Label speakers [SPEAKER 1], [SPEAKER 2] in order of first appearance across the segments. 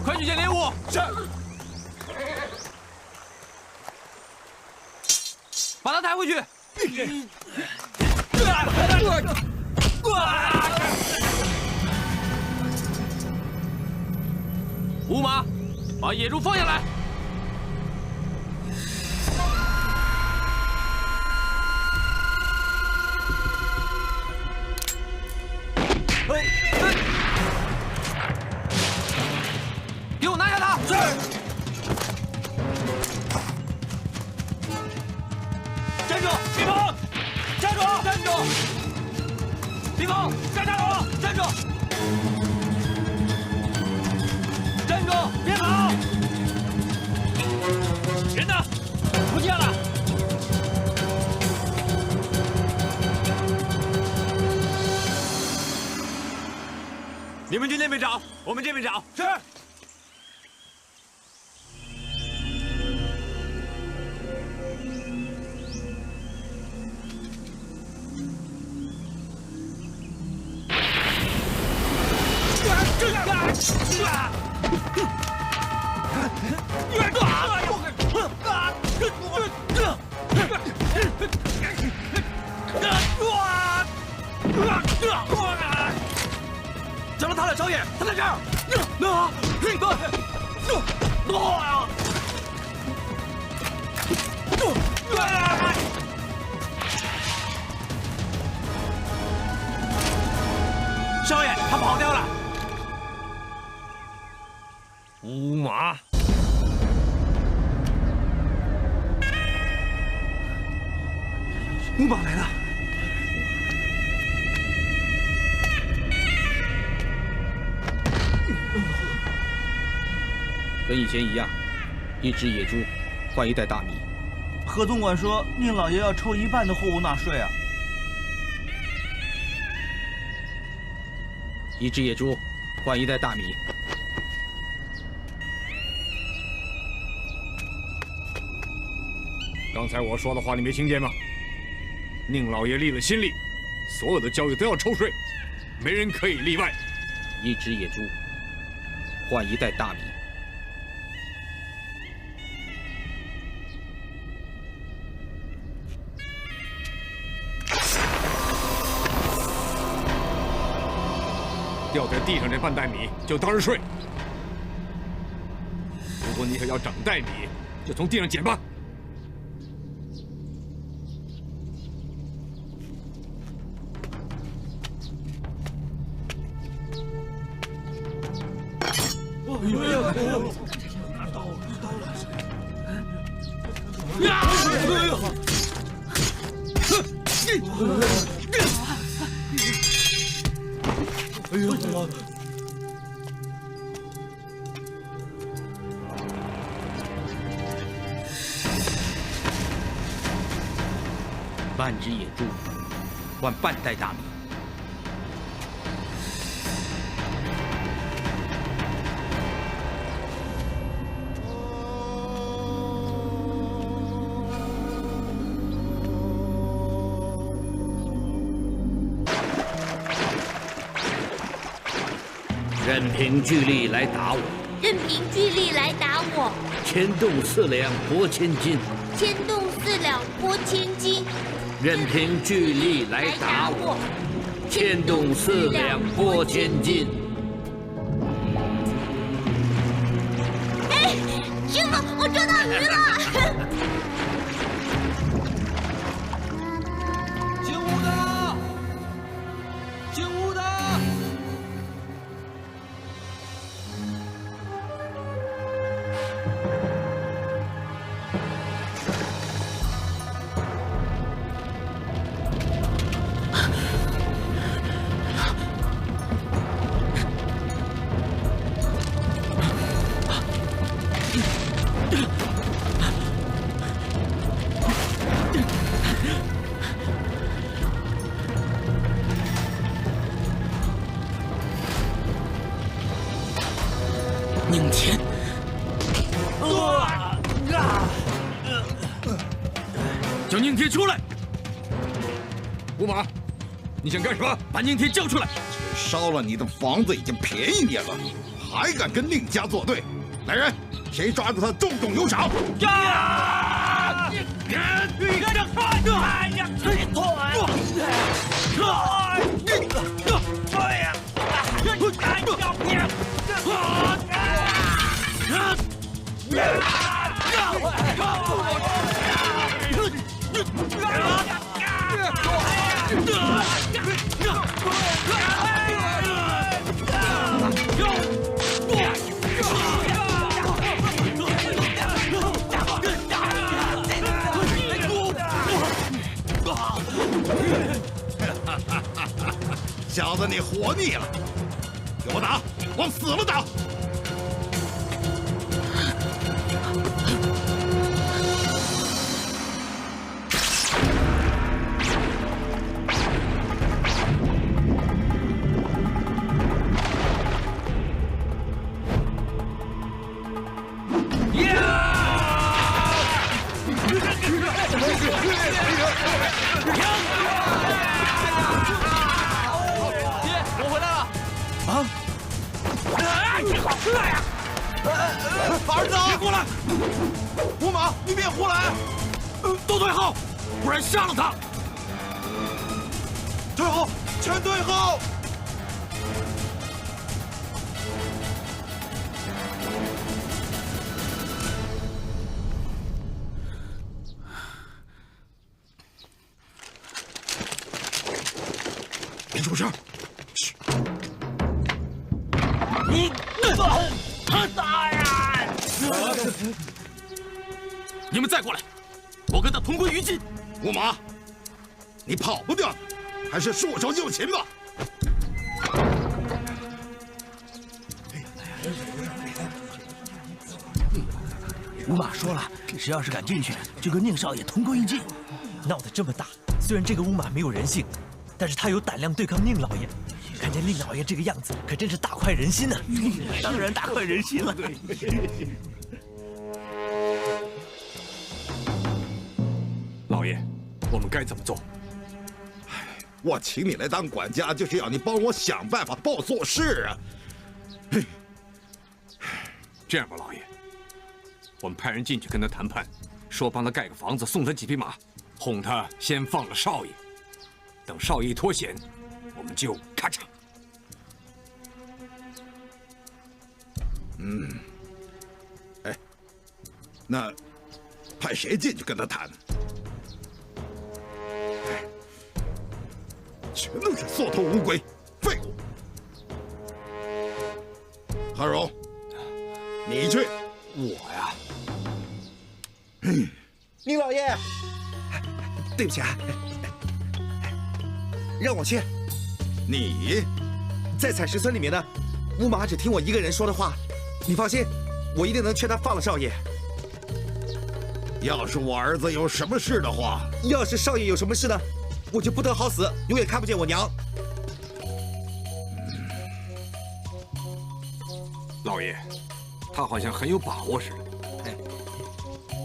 [SPEAKER 1] 快去捡猎物！是。把他抬回去。五马，把野猪放下来。给我拿下他！是。站住！别跑！站住！站住！别跑！站住！站住！站住！别跑！人呢？不见了！你们去那边找，我们这边找。是。找到他了，少爷，他在这儿。少爷，他跑掉了。五马，五马来了。
[SPEAKER 2] 跟以前一样，一只野猪换一袋大米。
[SPEAKER 3] 何总管说，宁老爷要抽1半的货物纳税啊。
[SPEAKER 2] 一只野猪换一袋大米。
[SPEAKER 4] 刚才我说的话你没听见吗？宁老爷立了新例，所有的交易都要抽税，没人可以例外。
[SPEAKER 2] 一只野猪换一袋大米。
[SPEAKER 4] 掉在地上这半袋米就当是税。如果你可要整袋米，就从地上捡吧。
[SPEAKER 2] 半只野猪换半袋大米。
[SPEAKER 5] 任凭巨力来打我，
[SPEAKER 6] 任凭巨力来打我，
[SPEAKER 5] 牵动4两拨千斤，
[SPEAKER 6] 牵动4两拨千斤。
[SPEAKER 5] 任凭巨力来打我，牵动4两拨千斤。
[SPEAKER 6] 哎，师傅，我抓到鱼了！
[SPEAKER 1] 姓吴的，姓吴的。
[SPEAKER 5] 拧前，
[SPEAKER 2] 叫宁铁出来！
[SPEAKER 4] 五马，你想干什么？
[SPEAKER 2] 把宁铁叫出来！
[SPEAKER 7] 烧了你的房子已经便宜你了，还敢跟宁家作对？来人，谁抓住他，重重有赏！小子，你活腻了，给我打，往死了打！
[SPEAKER 3] 儿子，别过来！五马，你别胡来！
[SPEAKER 2] 都退后，不然杀了他！
[SPEAKER 3] 退后，全退后！
[SPEAKER 7] 别出声！嘘！
[SPEAKER 2] 你他打呀！你们再过来，我跟他同归于尽。
[SPEAKER 7] 五马，你跑不掉，还是束手就擒吧。
[SPEAKER 3] 五马说了，谁要是敢进去，就跟宁少爷同归于尽。
[SPEAKER 1] 闹得这么大，虽然这个乌马没有人性，但是他有胆量对抗宁老爷。看见宁老爷这个样子，可真是大快人心呐！
[SPEAKER 3] 当然大快人心了。
[SPEAKER 4] 老爷，我们该怎么做？
[SPEAKER 7] 我请你来当管家，就是要你帮我想办法报做事啊！
[SPEAKER 4] 这样吧，老爷，我们派人进去跟他谈判，说帮他盖个房子，送他几匹马，哄他先放了少爷。等少爷一脱险，我们就咔嚓。
[SPEAKER 7] 哎，那派谁进去跟他谈？全都是缩头乌龟，废物！何荣，你去。
[SPEAKER 4] 我呀，
[SPEAKER 8] 宁老爷，对不起啊，让我去。
[SPEAKER 7] 你
[SPEAKER 8] 在采石村里面呢，乌马只听我一个人说的话，你放心，我一定能劝他放了少爷。
[SPEAKER 7] 要是我儿子有什么事的话，
[SPEAKER 8] 要是少爷有什么事呢，我就不得好死，永远看不见我娘。
[SPEAKER 4] 老爷，他好像很有把握似的。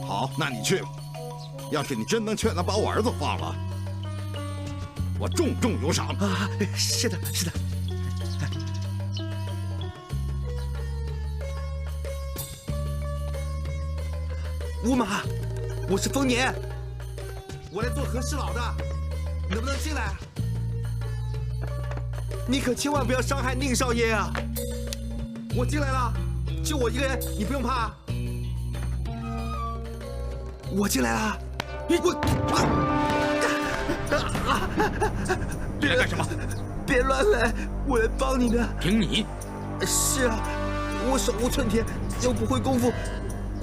[SPEAKER 7] 好，那你去吧。要是你真能劝他把我儿子放了，我重重有赏。
[SPEAKER 8] 啊，是的，是的。乌马，我是丰年，我来做和事佬的，能不能进来？你可千万不要伤害宁少爷啊！我进来了，就我一个人，你不用怕。我进来了，
[SPEAKER 2] 你来干什么？
[SPEAKER 8] 别乱来，我来帮你的。
[SPEAKER 2] 凭你？
[SPEAKER 8] 是啊，我手无寸铁，又不会功夫，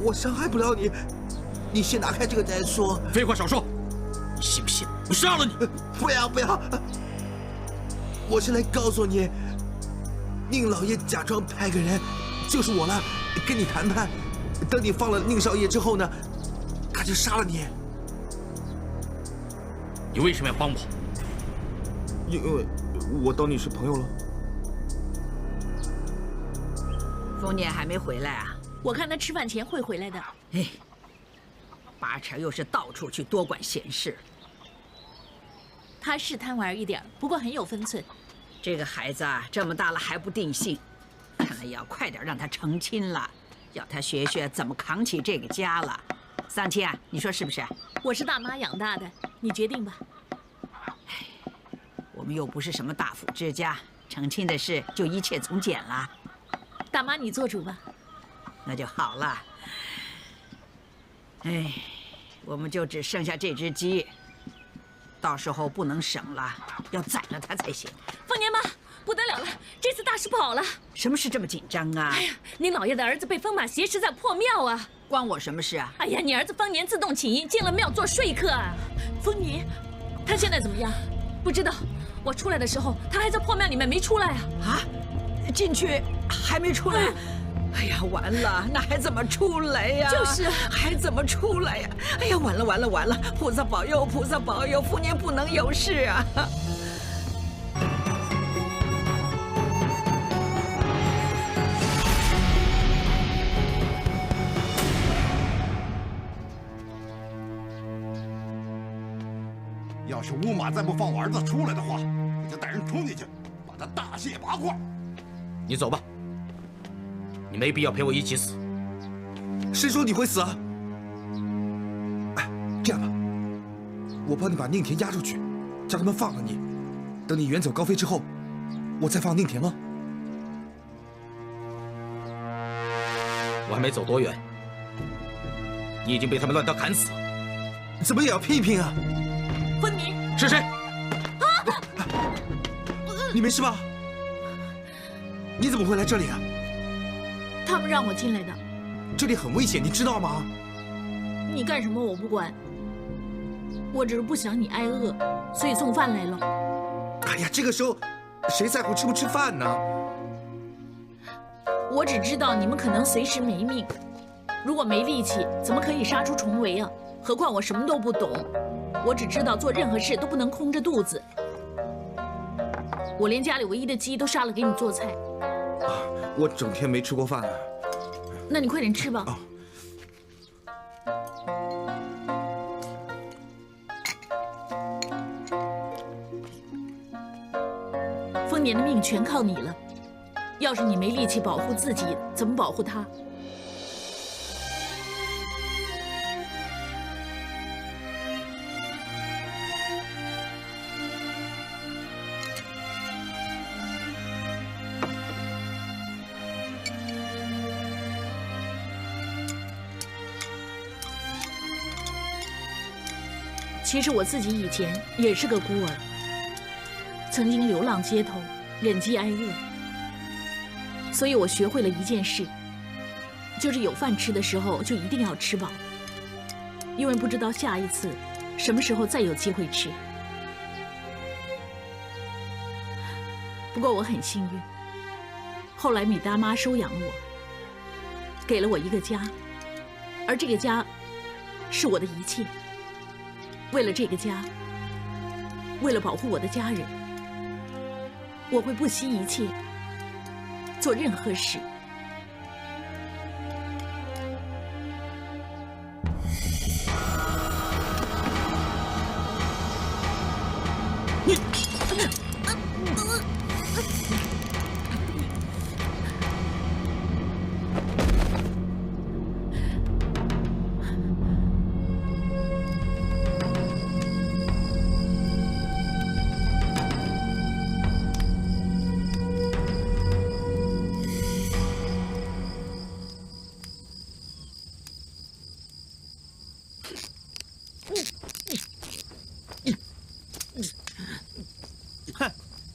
[SPEAKER 8] 我伤害不了你。你先拿开这个再说。
[SPEAKER 2] 废话少说，你信不信我杀了你？
[SPEAKER 8] 不要不要！我是来告诉你，宁老爷假装派个人，就是我了，跟你谈判。等你放了宁少爷之后呢，他就杀了你。
[SPEAKER 2] 你为什么要帮我？
[SPEAKER 8] 因为我当你是朋友了。
[SPEAKER 9] 丰年还没回来啊？
[SPEAKER 6] 我看他吃饭前会回来的。
[SPEAKER 9] 哎，八成又是到处去多管闲事。
[SPEAKER 10] 他是贪玩一点，不过很有分寸。
[SPEAKER 9] 这个孩子啊，这么大了还不定性，看来要快点让他成亲了，要他学学怎么扛起这个家了。桑青啊，你说是不是？
[SPEAKER 10] 我是大妈养大的，你决定吧。
[SPEAKER 9] 我们又不是什么大富之家，成亲的事就一切从简了。
[SPEAKER 10] 大妈，你做主吧。
[SPEAKER 9] 那就好了。哎，我们就只剩下这只鸡，到时候不能省了，要宰了它才行。
[SPEAKER 10] 凤年妈，不得了了，这次大师跑了。
[SPEAKER 9] 什么事这么紧张啊？
[SPEAKER 10] 哎呀，您老爷的儿子被风马挟持在破庙啊！
[SPEAKER 9] 关我什么事啊？
[SPEAKER 10] 哎呀，你儿子丰年自动起因进了庙做说客啊。丰年，他现在怎么样？不知道。我出来的时候，他还在破庙里面没出来啊。
[SPEAKER 9] 啊？进去还没出来？哎呀，完了，那还怎么出来呀？
[SPEAKER 10] 就是，
[SPEAKER 9] 还怎么出来呀？哎呀，完了完了完了！菩萨保佑，菩萨保佑，丰年不能有事啊！
[SPEAKER 7] 要是乌马再不放我儿子出来的话，我就带人冲进去，把他大卸八块。
[SPEAKER 2] 你走吧，你没必要陪我一起死。
[SPEAKER 8] 谁说你会死啊？哎，这样吧，我帮你把宁田押出去，叫他们放了你。等你远走高飞之后，我再放宁田吗？
[SPEAKER 2] 我还没走多远，你已经被他们乱刀砍死了。
[SPEAKER 8] 怎么也要拼一拼啊！
[SPEAKER 10] 丰年
[SPEAKER 2] 是谁？
[SPEAKER 8] 你没事吧？你怎么会来这里啊？
[SPEAKER 10] 他们让我进来的。
[SPEAKER 8] 这里很危险，你知道吗？
[SPEAKER 10] 你干什么我不管，我只是不想你挨饿，所以送饭来了。
[SPEAKER 8] 哎呀，这个时候谁在乎吃不吃饭呢？
[SPEAKER 10] 我只知道你们可能随时没命，如果没力气，怎么可以杀出重围啊？何况我什么都不懂，我只知道做任何事都不能空着肚子。我连家里唯一的鸡都杀了给你做菜。
[SPEAKER 8] 啊，我整天没吃过饭啊。
[SPEAKER 10] 那你快点吃吧。
[SPEAKER 8] 哦。
[SPEAKER 10] 丰年的命全靠你了，要是你没力气保护自己，怎么保护他？其实我自己以前也是个孤儿，曾经流浪街头，忍饥挨饿，所以我学会了一件事，就是有饭吃的时候就一定要吃饱，因为不知道下一次什么时候再有机会吃。不过我很幸运，后来米大妈收养了我，给了我一个家，而这个家是我的一切。为了这个家，为了保护我的家人，我会不惜一切做任何事。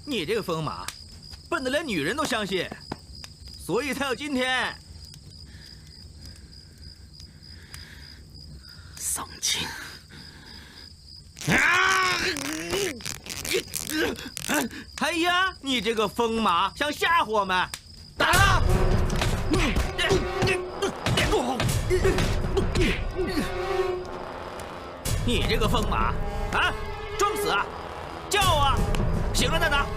[SPEAKER 3] 你这个疯马，笨得连女人都相信，所以才有今天。
[SPEAKER 2] 丧亲！
[SPEAKER 3] 哎呀，你这个疯马，想吓唬我们？打他！你这个疯马，啊，装死啊！叫啊！醒了再打。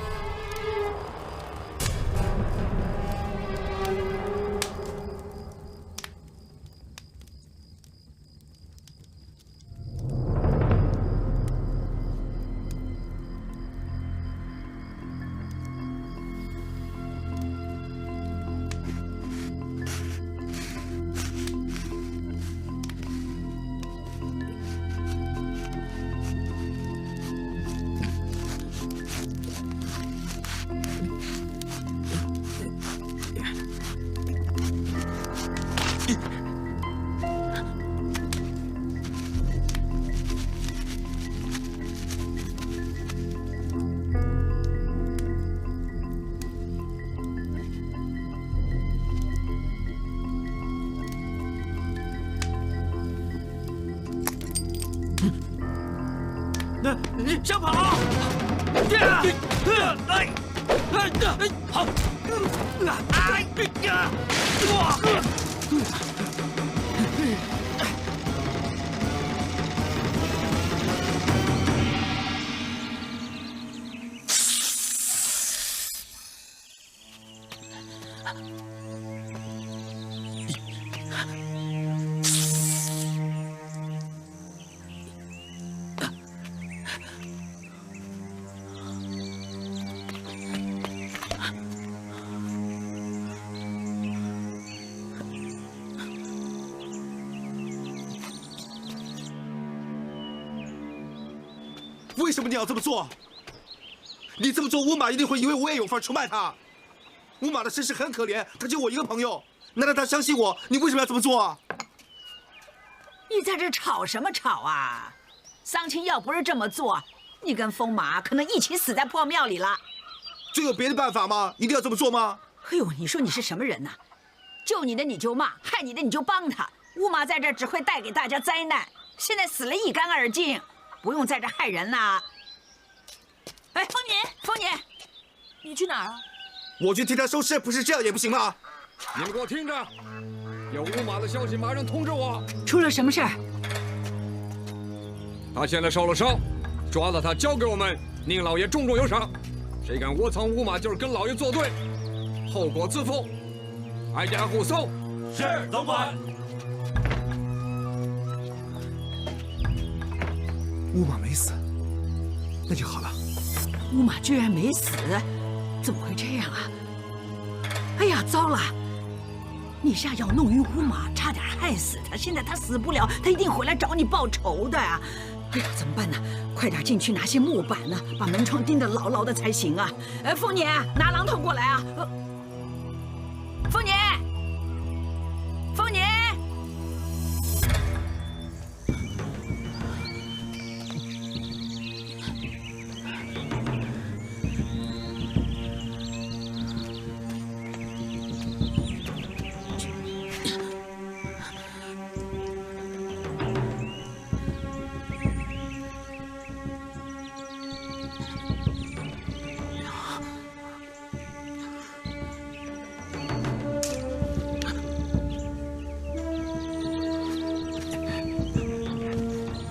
[SPEAKER 3] 想跑！好，
[SPEAKER 8] 为什么你要这么做？你这么做，乌马一定会以为我也有份出卖他。乌马的身世很可怜，他就我一个朋友，难道他相信我？你为什么要这么做啊？
[SPEAKER 9] 你在这吵什么吵啊？桑青要不是这么做，你跟风马可能一起死在破庙里了。
[SPEAKER 8] 这有别的办法吗？一定要这么做吗？
[SPEAKER 9] 哎呦，你说你是什么人呐？救你的你就骂，害你的你就帮他。乌马在这只会带给大家灾难，现在死了一干二净，不用在这害人啦。哎，丰年，丰年，你去哪儿啊？
[SPEAKER 8] 我去替他收尸，不是这样也不行吗？
[SPEAKER 4] 你们给我听着，有乌马的消息马上通知我。
[SPEAKER 9] 出了什么事儿？
[SPEAKER 4] 他现在受了伤，抓了他交给我们，宁老爷重重有赏。谁敢窝藏乌马，就是跟老爷作对，后果自负。挨家护送。
[SPEAKER 1] 是，总管。
[SPEAKER 8] 乌马没死，那就好了。
[SPEAKER 9] 乌马居然没死，怎么会这样啊？哎呀，糟了！你下药弄晕乌马，差点害死他。现在他死不了，他一定回来找你报仇的啊！哎呀，怎么办呢？快点进去拿些木板呢，把门窗钉得牢牢的才行啊！丰年，拿榔头过来啊！丰年，丰年。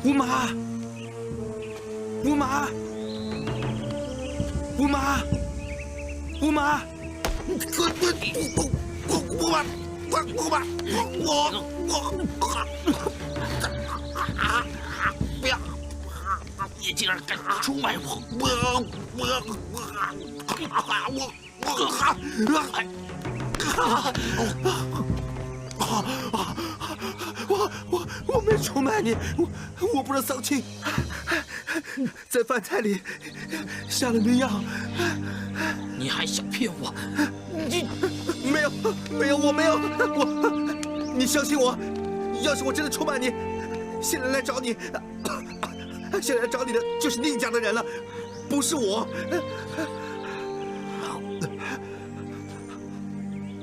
[SPEAKER 8] 乌马，乌马，乌马，乌马，乌马，
[SPEAKER 5] 不要！你竟然敢出卖我！
[SPEAKER 8] 我没出卖你，我不是丧亲，在饭菜里下了迷药。
[SPEAKER 5] 你还想骗我？
[SPEAKER 8] 你没有，我没有，你相信我，要是我真的出卖你，现在来找你，现在来找你的就是宁家的人了，不是我。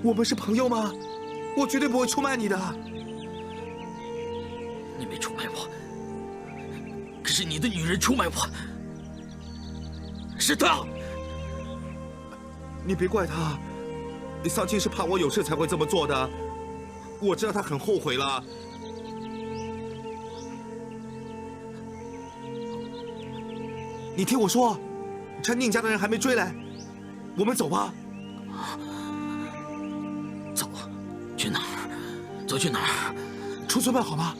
[SPEAKER 8] 我们是朋友吗？我绝对不会出卖你的。
[SPEAKER 5] 你没出卖我，可是你的女人出卖我，是她。
[SPEAKER 8] 你别怪她，丧亲是怕我有事才会这么做的。我知道她很后悔了。你听我说，趁宁家的人还没追来，我们走吧。
[SPEAKER 5] 走，去哪儿？走去哪儿？
[SPEAKER 8] 出村办好吗？